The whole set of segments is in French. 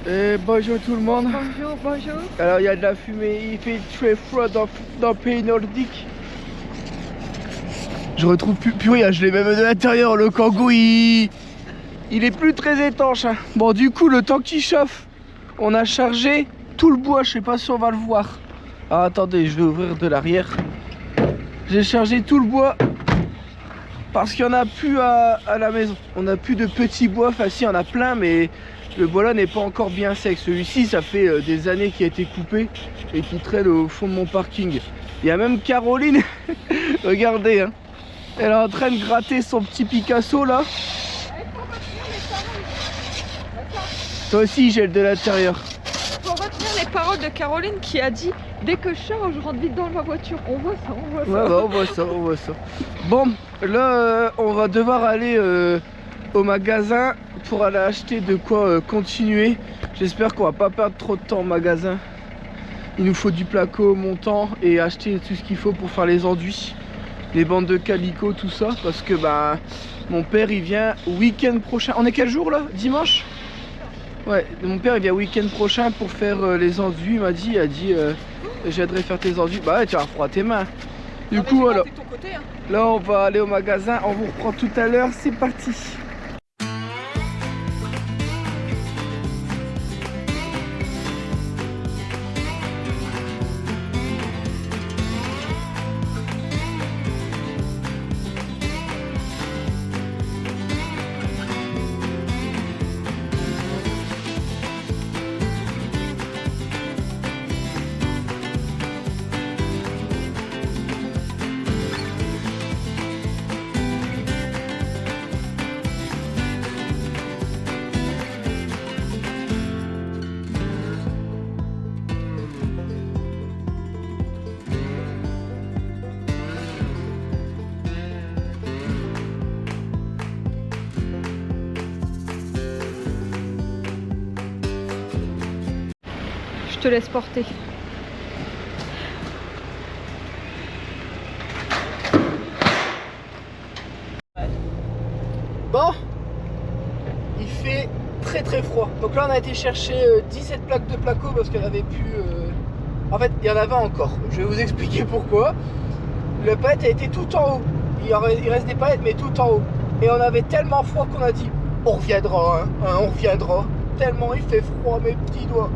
Et bonjour tout le monde. Bonjour, bonjour. Alors il y a de la fumée, il fait très froid dans le pays nordique. Je retrouve plus rien, je l'ai même de l'intérieur, le Kangoo il est plus très étanche. Hein. Bon du coup le temps qu'il chauffe, on a chargé tout le bois, je sais pas si on va le voir. Ah, attendez, je vais ouvrir de l'arrière. J'ai chargé tout le bois parce qu'il n'y en a plus à la maison. On n'a plus de petits bois, enfin si, il y en a plein mais le bois là n'est pas encore bien sec. Celui-ci ça fait des années qu'il a été coupé et qui traîne au fond de mon parking. Il y a même Caroline, regardez hein. Elle est en train de gratter son petit Picasso là. Toi aussi gèle de l'intérieur. Faut retenir les paroles de Caroline qui a dit dès que je sors, je rentre vite dans ma voiture. On voit ça, on voit ça. Ouais, bah, on voit ça. Bon, là on va devoir aller au magasin pour aller acheter de quoi continuer. J'espère qu'on va pas perdre trop de temps au magasin. Il nous faut du placo montant et acheter tout ce qu'il faut pour faire les enduits, les bandes de calicot, tout ça, parce que bah mon père il vient week-end prochain. On est quel jour là? Dimanche? Ouais, mon père il vient week-end prochain pour faire les enduits. Il a dit j'aiderai faire tes enduits. Bah ouais, tu vas froid tes mains. Du coup voilà. Là on va aller au magasin, on vous reprend tout à l'heure, c'est parti. Je te laisse porter. Bon, il fait très froid. Donc là on a été chercher 17 plaques de placo parce qu'il n'y en avait plus. En fait il y en avait encore. Je vais vous expliquer pourquoi. Le palette a été tout en haut. Il reste des palettes mais tout en haut. Et on avait tellement froid qu'on a dit on reviendra, on reviendra. Tellement il fait froid mes petits doigts.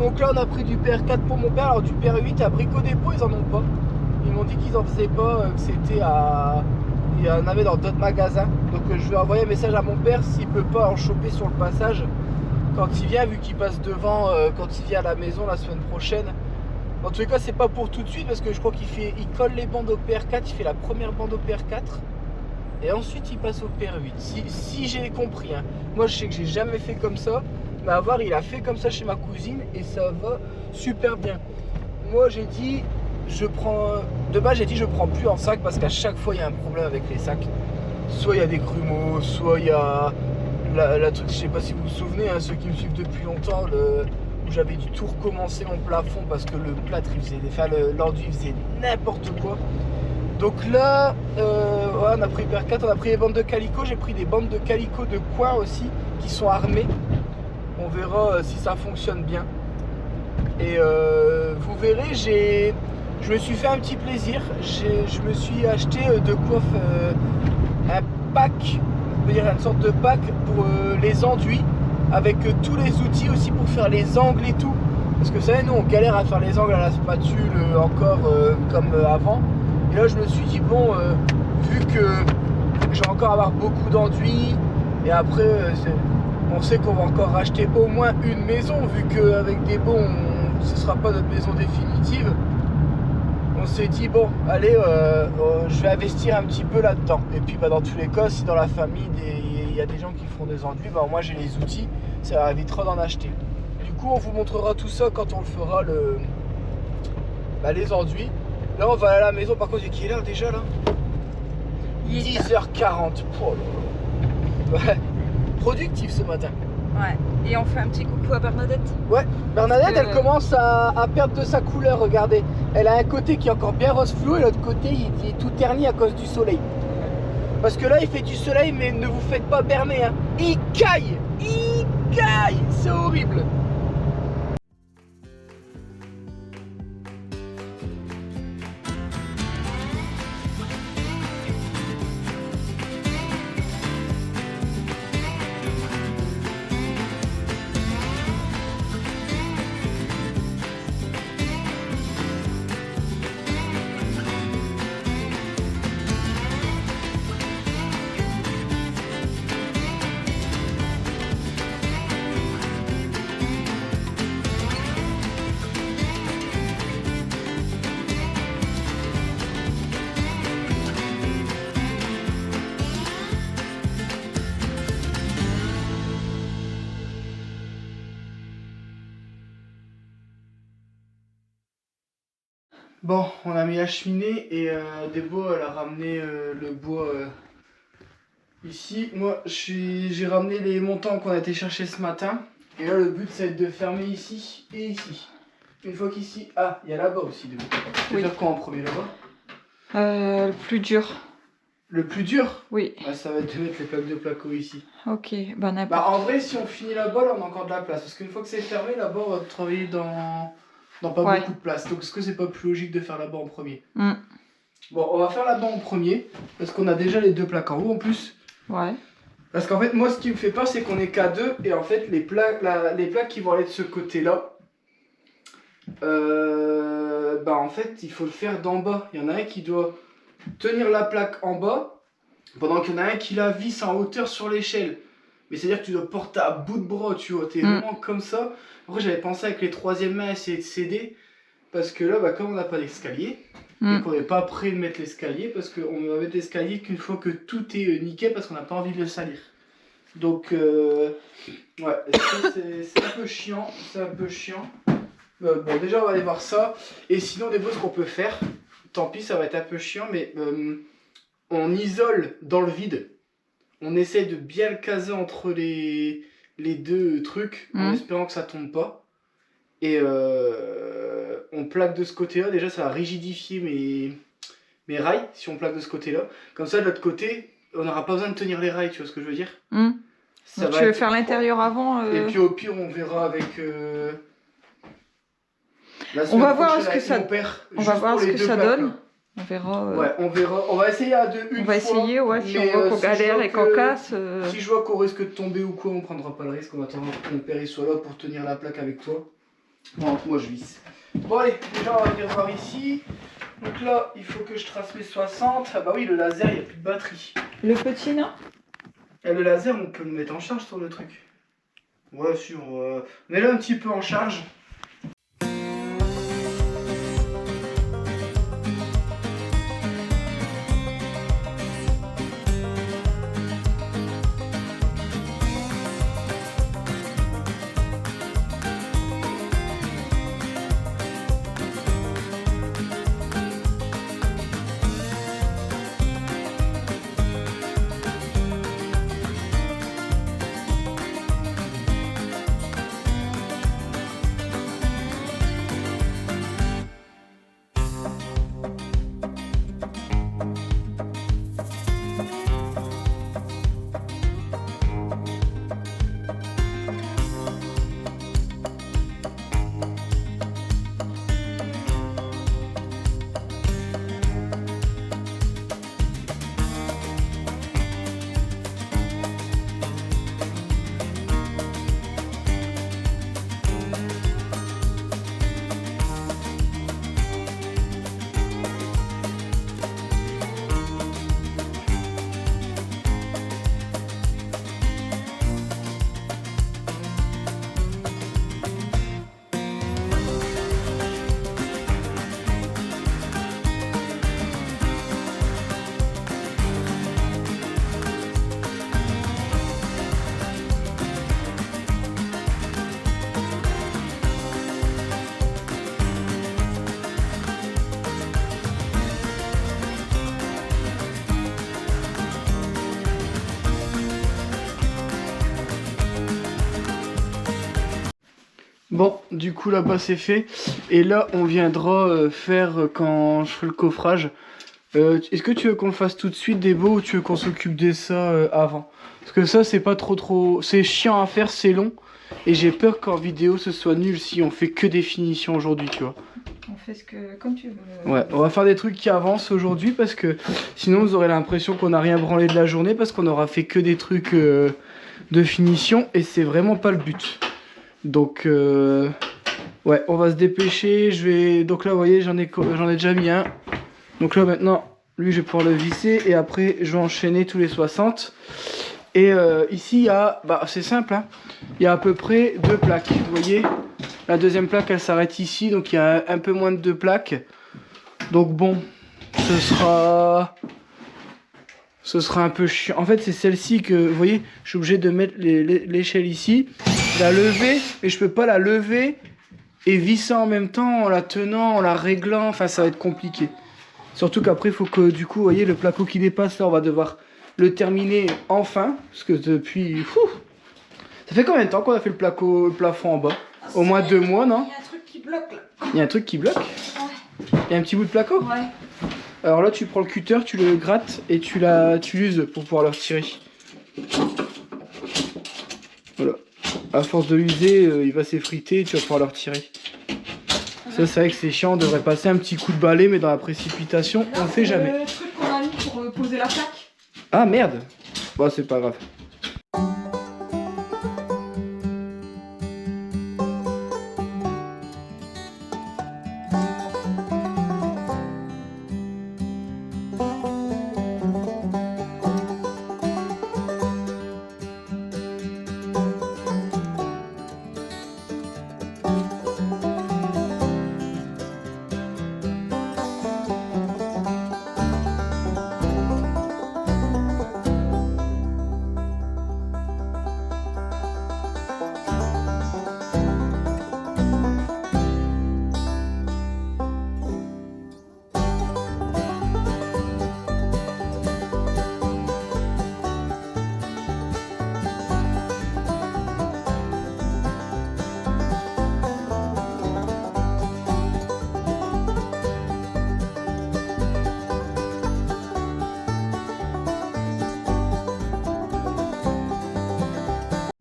Donc là on a pris du PR4 pour mon père. Alors du PR8 à Brico Dépôt ils en ont pas. Ils m'ont dit qu'ils en faisaient pas, que c'était à... Il y en avait dans d'autres magasins. Donc je vais envoyer un message à mon père s'il peut pas en choper sur le passage quand il vient, vu qu'il passe devant quand il vient à la maison la semaine prochaine. En tous les cas c'est pas pour tout de suite parce que je crois il colle les bandes au PR4, il fait la première bande au PR4 et ensuite il passe au PR8 si j'ai compris hein. Moi je sais que j'ai jamais fait comme ça, mais à voir il a fait comme ça chez ma cousine et ça va super bien. Moi j'ai dit de base j'ai dit je prends plus en sac parce qu'à chaque fois il y a un problème avec les sacs. Soit il y a des grumeaux, soit il y a la truc, je sais pas si vous vous souvenez hein, ceux qui me suivent depuis longtemps, où j'avais dû tout recommencer mon plafond parce que le plâtre il faisait, l'enduit faisait n'importe quoi. Donc là ouais, on a pris PR4, on a pris les bandes de calicot, j'ai pris des bandes de calicot de coin aussi qui sont armées. On verra si ça fonctionne bien. Et vous verrez, je me suis fait un petit plaisir. Je me suis acheté de quoi un pack, on peut dire une sorte de pack pour les enduits, avec tous les outils aussi pour faire les angles et tout. Parce que vous savez, nous on galère à faire les angles à la spatule encore comme avant. Et là je me suis dit bon, vu que je vais encore avoir beaucoup d'enduits, et après on sait qu'on va encore racheter au moins une maison, vu qu'avec des bons ce sera pas notre maison définitive. On s'est dit bon allez je vais investir un petit peu là-dedans. Et puis bah, dans tous les cas, si dans la famille il y a des gens qui font des enduits, bah, moi j'ai les outils, ça évitera d'en acheter. Du coup on vous montrera tout ça quand on le fera les enduits. Là on va aller à la maison. Par contre il est l'heure déjà là? 10h40. Oh là là. Ouais. Productif ce matin. Ouais. Et on fait un petit coucou à Bernadette. Ouais, Bernadette elle commence à perdre de sa couleur, regardez. Elle a un côté qui est encore bien rose fluo et l'autre côté il est tout terni à cause du soleil. Parce que là il fait du soleil mais ne vous faites pas berner hein. Il caille caille, c'est horrible. Bon, on a mis la cheminée et Debo elle a ramené le bois ici. Moi j'ai ramené les montants qu'on a été chercher ce matin. Et là le but ça va être de fermer ici et ici. Une fois qu'ici... Ah, il y a là-bas aussi Debo. Tu veux faire quoi en premier là-bas? Le plus dur. Le plus dur? Oui. Bah, ça va être de mettre les plaques de placo ici. Ok, bah n'importe. Bah en vrai si on finit là-bas là on a encore de la place. Parce qu'une fois que c'est fermé là-bas on va travailler dans pas beaucoup de place. Donc est-ce que c'est pas plus logique de faire là-bas en premier? Bon, on va faire là-bas en premier. Parce qu'on a déjà les deux plaques en haut en plus. Ouais. Parce qu'en fait moi ce qui me fait peur c'est qu'on est qu'à deux. Et en fait les plaques qui vont aller de ce côté-là. Bah en fait il faut le faire d'en bas. Il y en a un qui doit tenir la plaque en bas. Pendant qu'il y en a un qui la visse en hauteur sur l'échelle. Mais c'est à dire que tu dois porter à bout de bras, tu vois, t'es vraiment comme ça. Après j'avais pensé avec les troisièmes mains essayer de s'aider. Parce que là, bah, comme on n'a pas d'escalier, et qu'on n'est pas prêt de mettre l'escalier, parce qu'on va mettre l'escalier qu'une fois que tout est nickel, parce qu'on n'a pas envie de le salir. Donc, ouais, c'est un peu chiant, bon, déjà on va aller voir ça. Et sinon, des choses qu'on peut faire, tant pis, ça va être un peu chiant, mais on isole dans le vide. On essaie de bien le caser entre les deux trucs en espérant que ça tombe pas. Et on plaque de ce côté-là. Déjà, ça va rigidifier mes rails si on plaque de ce côté-là. Comme ça, de l'autre côté, on n'aura pas besoin de tenir les rails, tu vois ce que je veux dire? Ça donc tu veux faire l'intérieur avant Et puis au pire, on verra avec... on va voir ce que ça donne. Là. On verra. Ouais, on verra. On va essayer à deux une fois. On va essayer, ouais, si on voit qu'on galère et qu'on casse. Si je vois qu'on risque de tomber ou quoi, on prendra pas le risque. On va attendre que mon père soit là pour tenir la plaque avec toi. Bon, moi je visse. Bon allez, déjà on va venir voir ici. Donc là, il faut que je trace mes 60. Ah bah oui, le laser, il n'y a plus de batterie. Le petit, non? Et le laser, on peut le mettre en charge sur le truc. Ouais, sûr. Mets-le un petit peu en charge. Bon, du coup là-bas c'est fait. Et là on viendra faire quand je ferai le coffrage. Est-ce que tu veux qu'on le fasse tout de suite des beaux ou tu veux qu'on s'occupe de ça avant? Parce que ça c'est pas trop... C'est chiant à faire, c'est long. Et j'ai peur qu'en vidéo ce soit nul si on fait que des finitions aujourd'hui, tu vois. On fait ce que... comme tu veux. Ouais, on va faire des trucs qui avancent aujourd'hui parce que sinon vous aurez l'impression qu'on n'a rien branlé de la journée parce qu'on aura fait que des trucs de finition et c'est vraiment pas le but. Donc ouais, on va se dépêcher. Donc là vous voyez j'en ai déjà mis un. Donc là maintenant lui je vais pouvoir le visser et après je vais enchaîner tous les 60. Et ici il y a, c'est simple hein, il y a à peu près 2 plaques, vous voyez. La deuxième plaque elle s'arrête ici, donc il y a un peu moins de 2 plaques. Donc bon, ce sera un peu chiant. En fait c'est celle-ci que, vous voyez, je suis obligé de mettre l'échelle ici, la lever, mais je peux pas la lever et visser en même temps en la tenant, en la réglant, enfin ça va être compliqué. Surtout qu'après il faut que du coup, vous voyez le placo qui dépasse là, on va devoir le terminer enfin, parce que depuis... ça fait combien de temps qu'on a fait le plafond en bas? Au moins 2 mois, non? Il y a un truc qui bloque là. Il y a un truc qui bloque? Ouais. Il y a un petit bout de placo? Ouais. Alors là, tu prends le cutter, tu le grattes et tu l'uses pour pouvoir le retirer. Voilà. À force de l'user, il va s'effriter et tu vas pouvoir le retirer. Ça, c'est vrai que c'est chiant, on devrait passer un petit coup de balai, mais dans la précipitation, on le fait jamais. Le truc qu'on a mis pour poser la plaque. Ah merde! Bon, c'est pas grave.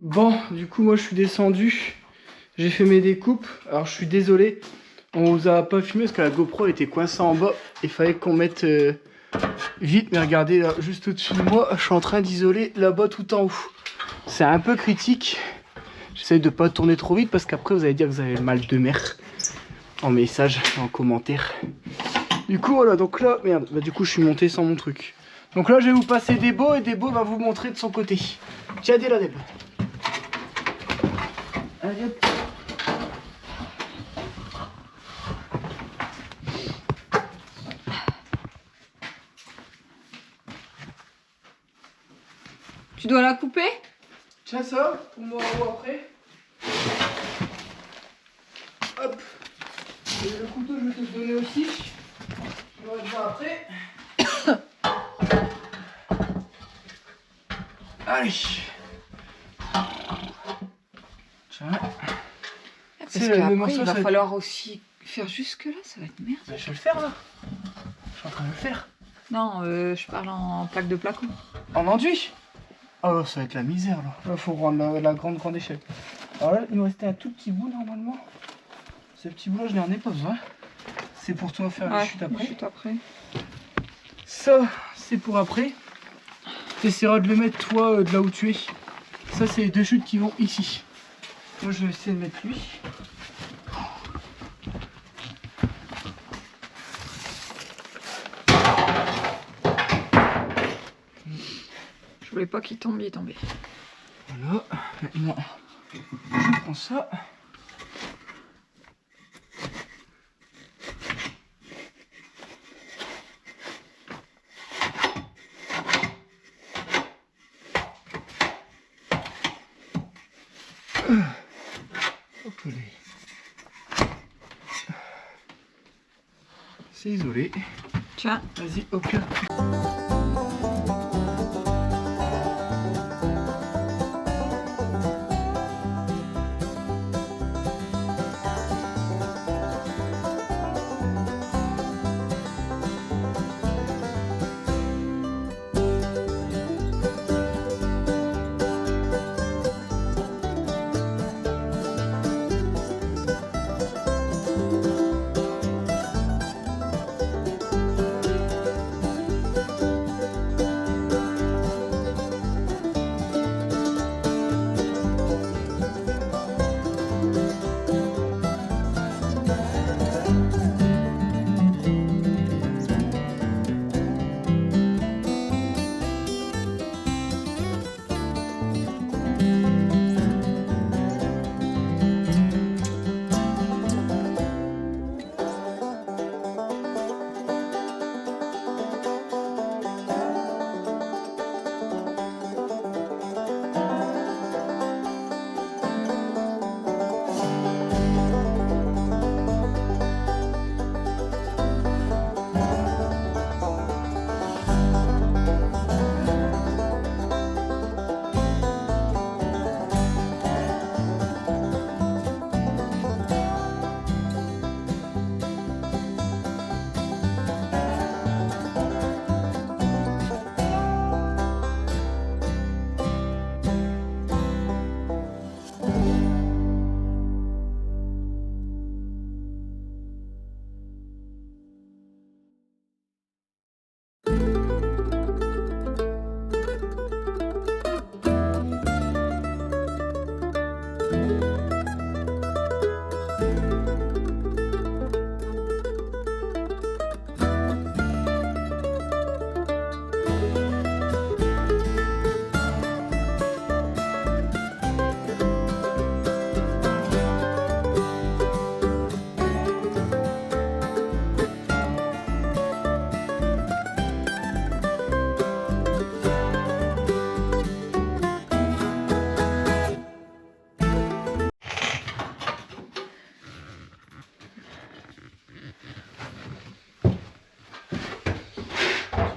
Bon, du coup, moi je suis descendu, j'ai fait mes découpes. Alors je suis désolé, on vous a pas filmé parce que la GoPro était coincée en bas. Il fallait qu'on mette vite, mais regardez là, juste au-dessus de moi, je suis en train d'isoler là-bas tout en haut. C'est un peu critique. J'essaye de pas tourner trop vite parce qu'après vous allez dire que vous avez le mal de mer en message, en commentaire. Du coup, voilà, donc là, merde, du coup je suis monté sans mon truc. Donc là, je vais vous passer Debo et Debo va vous montrer de son côté. Tiens, là, Debo. Allez, hop. Tu dois la couper? Tiens ça, pour moi ou après. Hop. Et le couteau, je vais te le donner aussi. Je vais le voir après. Allez. Tiens. Parce qu'après, il va falloir aussi faire jusque là, ça va être merde. Je vais le faire là. Je suis en train de le faire. Non, je parle en plaque de placo. En enduit? Oh là, ça va être la misère là. Là, faut rendre la grande échelle. Alors là, il nous restait un tout petit bout normalement. Ce petit bout là, je n'en ai pas besoin. C'est pour toi faire la chute après. Chute après. Ça, c'est pour après. Tu essaieras de le mettre toi de là où tu es. Ça, c'est les 2 chutes qui vont ici. Moi, je vais essayer de mettre lui. Je voulais pas qu'il tombe, il est tombé. Voilà, maintenant, je prends ça. Hop là. C'est isolé. Tiens. Vas-y, au cœur.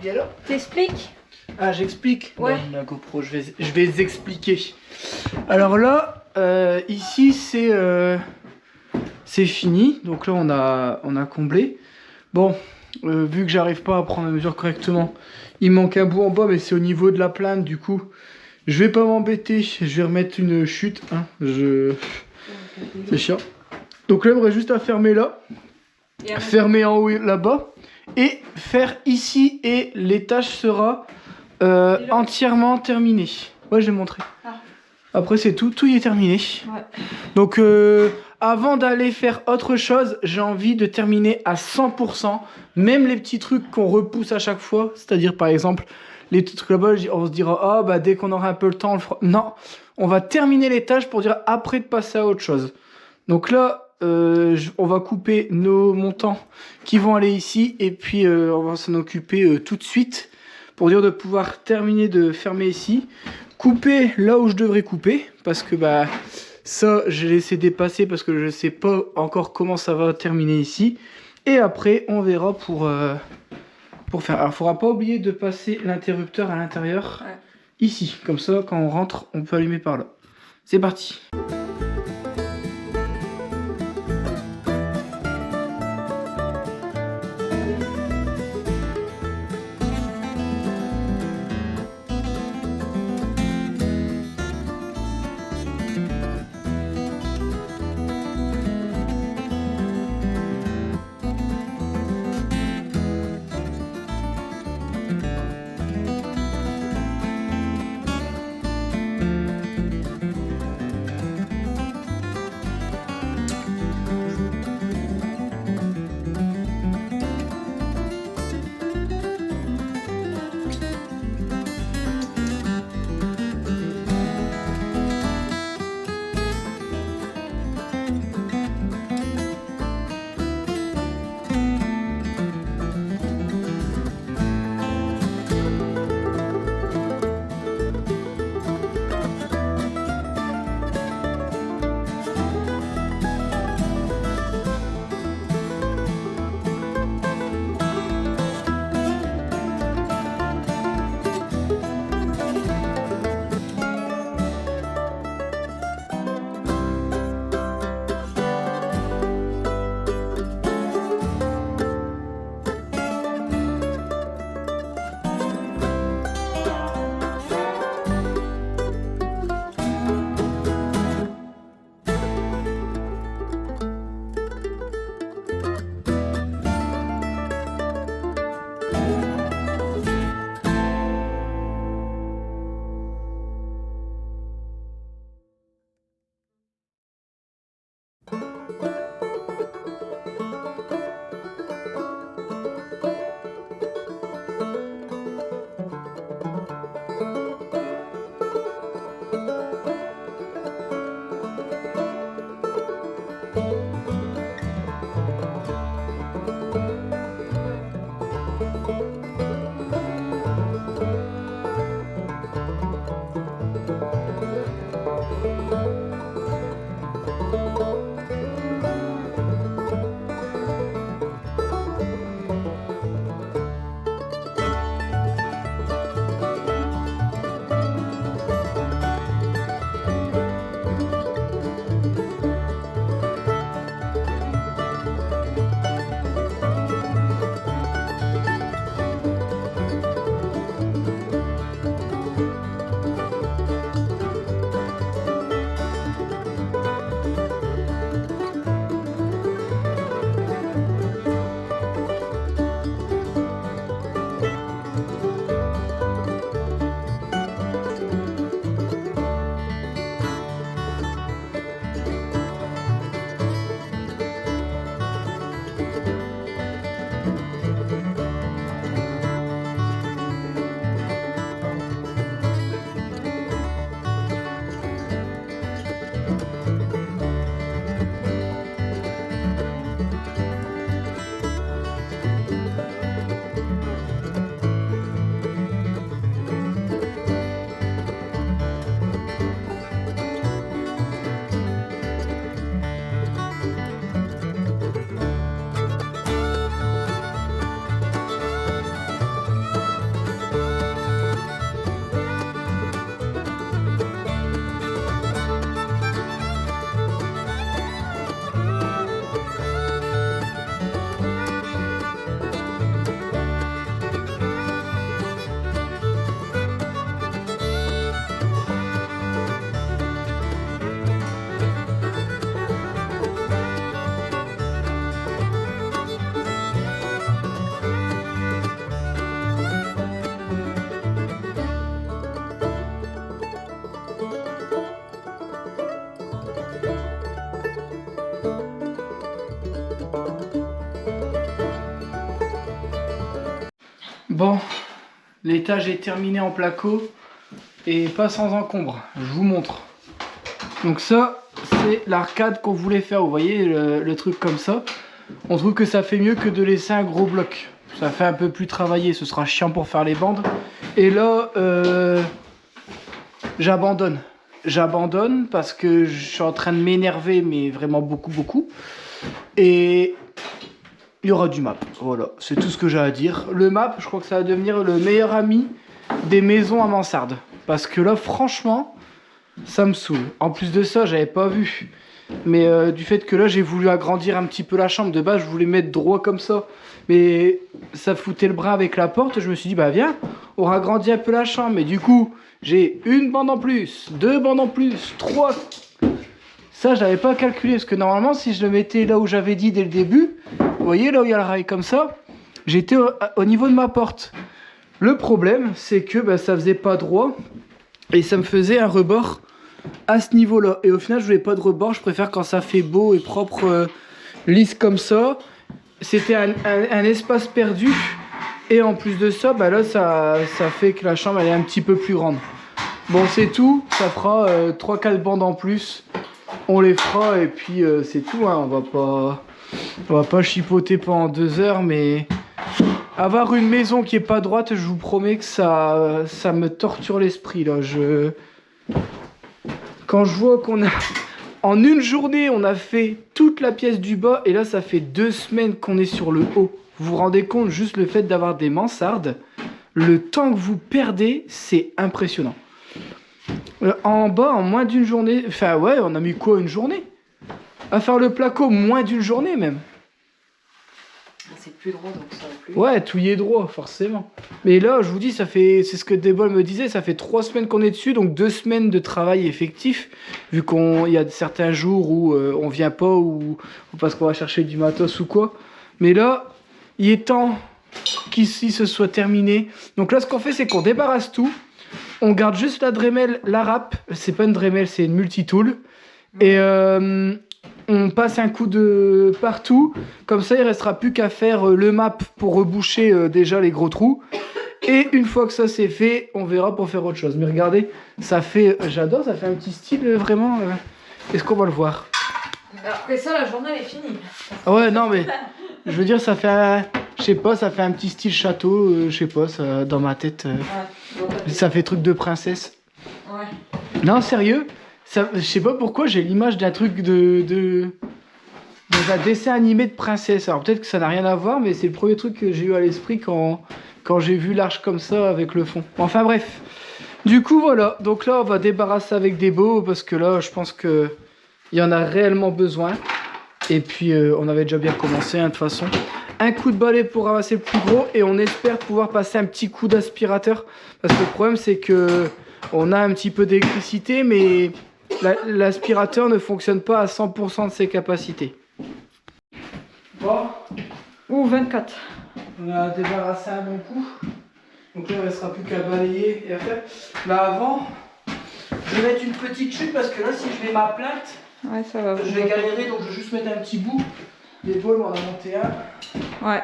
Et alors? T'expliques? Ah, j'explique. Ouais. Bon, la GoPro, je vais expliquer. Alors là, ici c'est fini. Donc là, on a comblé. Bon, vu que j'arrive pas à prendre la mesure correctement, il manque un bout en bas, mais c'est au niveau de la plainte. Du coup, je vais pas m'embêter. Je vais remettre une chute. Hein. C'est chiant. Donc là, il me reste juste à fermer là, fermer en haut là-bas, et faire ici. Et l'étage sera entièrement terminé. Ouais, je vais montrer. Ah. Après, c'est tout. Tout y est terminé. Ouais. Donc, avant d'aller faire autre chose, j'ai envie de terminer à 100%. Même les petits trucs qu'on repousse à chaque fois. C'est-à-dire, par exemple, les petits trucs là-bas, on se dira, ah, bah, dès qu'on aura un peu le temps, on le fera. Non, on va terminer les tâches pour dire après de passer à autre chose. Donc là, on va couper nos montants qui vont aller ici. Et puis, on va s'en occuper tout de suite. Pour dire de pouvoir terminer de fermer ici. Couper là où je devrais couper. Parce que, bah... ça, j'ai laissé dépasser parce que je sais pas encore comment ça va terminer ici. Et après, on verra pour faire. Alors, il faudra pas oublier de passer l'interrupteur à l'intérieur. Ouais. Ici. Comme ça, quand on rentre, on peut allumer par là. C'est parti. Bon, l'étage est terminé en placo et pas sans encombre, je vous montre. Donc ça, c'est l'arcade qu'on voulait faire, vous voyez le truc comme ça. On trouve que ça fait mieux que de laisser un gros bloc. Ça fait un peu plus travaillé, ce sera chiant pour faire les bandes. Et là, j'abandonne. J'abandonne parce que je suis en train de m'énerver, mais vraiment beaucoup. Et il y aura du map. Voilà, c'est tout ce que j'ai à dire. Le map, je crois que ça va devenir le meilleur ami des maisons à mansarde. Parce que là, franchement, ça me saoule. En plus de ça, j'avais pas vu. Mais du fait que là, j'ai voulu agrandir un petit peu la chambre. De base, je voulais mettre droit comme ça. Mais ça foutait le bras avec la porte. Je me suis dit, bah viens, on agrandit un peu la chambre. Mais du coup, j'ai une bande en plus, 2 bandes en plus, 3. Ça, je n'avais pas calculé. Parce que normalement, si je le mettais là où j'avais dit dès le début, vous voyez, là où il y a le rail comme ça, j'étais au niveau de ma porte. Le problème, c'est que bah, ça faisait pas droit. Et ça me faisait un rebord à ce niveau-là. Et au final, je voulais pas de rebord. Je préfère quand ça fait beau et propre, lisse comme ça. C'était un espace perdu. Et en plus de ça, bah là, ça fait que la chambre elle est un petit peu plus grande. Bon, c'est tout. Ça fera 3-4 bandes en plus. On les fera et puis c'est tout. Hein. On va pas chipoter pendant 2 heures. Mais avoir une maison qui est pas droite, je vous promets que ça me torture l'esprit. Là, quand je vois qu'on a... En une journée, on a fait toute la pièce du bas. Et là, ça fait 2 semaines qu'on est sur le haut. Vous vous rendez compte, juste le fait d'avoir des mansardes, le temps que vous perdez, c'est impressionnant. En bas, en moins d'une journée... Enfin, ouais, on a mis quoi, une journée? À faire le placo, moins d'une journée même. C'est plus droit, donc ça va plus. Ouais, tout y est droit, forcément. Mais là, je vous dis, ça fait... C'est ce que Debol me disait, ça fait 3 semaines qu'on est dessus, donc 2 semaines de travail effectif, vu qu'il y a certains jours où on vient pas, ou parce qu'on va chercher du matos ou quoi. Mais là, il est temps qu'ici ce soit terminé. Donc là, ce qu'on fait, c'est qu'on débarrasse tout. On garde juste la Dremel, la râpe. C'est pas une Dremel, c'est une multitool. Et on passe un coup de partout. Comme ça, il restera plus qu'à faire le map pour reboucher déjà les gros trous. Et une fois que ça c'est fait, on verra pour faire autre chose. Mais regardez, ça fait... J'adore, ça fait un petit style vraiment... Est-ce qu'on va le voir? Après ça, la journée elle est finie. Ouais, non mais... Je veux dire, ça fait... Je sais pas, ça fait un petit style château. Je sais pas, ça, dans ma tête... ça fait truc de princesse. Ouais. Non, sérieux, ça, je sais pas pourquoi j'ai l'image d'un truc d'un dessin animé de princesse. Alors peut-être que ça n'a rien à voir, mais c'est le premier truc que j'ai eu à l'esprit quand j'ai vu l'arche comme ça avec le fond. Enfin bref. Du coup voilà, donc là on va débarrasser avec des beaux parce que là je pense que il y en a réellement besoin. Et puis on avait déjà bien commencé hein, de toute façon. Un coup de balai pour ramasser le plus gros et on espère pouvoir passer un petit coup d'aspirateur parce que le problème c'est que on a un petit peu d'électricité mais l'aspirateur ne fonctionne pas à 100% de ses capacités. Bon. Ou 24. On a débarrassé un bon coup. Donc là il ne restera plus qu'à balayer et à faire. Là avant, je vais mettre une petite chute parce que là si je mets ma plainte, ouais, ça va. Je vais galérer donc je vais juste mettre un petit bout. Les bols on en a monté un. Ouais.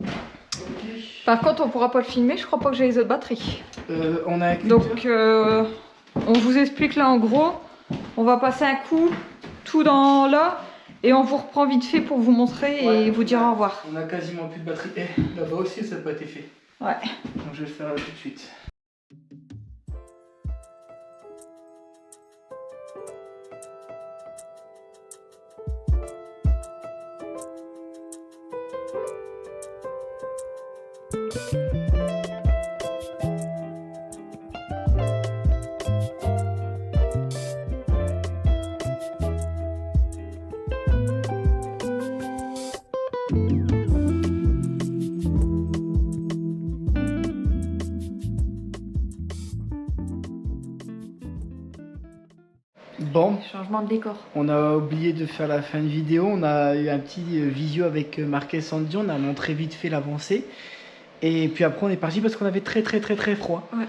Okay. Par contre, on pourra pas le filmer, je crois pas que j'ai les autres batteries. On a un donc, on vous explique là en gros. On va passer un coup tout dans là et on vous reprend vite fait pour vous montrer et vous dire au revoir. On a quasiment plus de batterie. Là-bas aussi, ça n'a pas été fait. Ouais. Donc je vais le faire là tout de suite. Bon, changement de décor. On a oublié de faire la fin de vidéo. On a eu un petit visio avec Marc et Sandy. On a montré vite fait l'avancée. Et puis après, on est parti parce qu'on avait très froid. Ouais.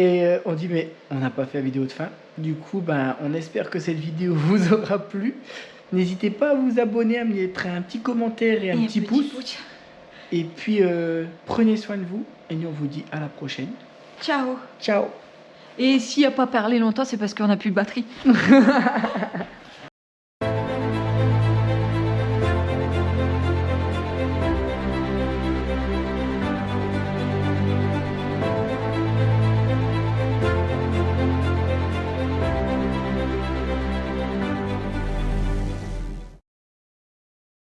Et on dit, mais on n'a pas fait la vidéo de fin. Du coup, ben, on espère que cette vidéo vous aura plu. N'hésitez pas à vous abonner, à me mettre un petit commentaire et un petit pouce. Et puis, prenez soin de vous. Et nous, on vous dit à la prochaine. Ciao. Ciao. Et s'il n'y a pas parlé longtemps, c'est parce qu'on n'a plus de batterie.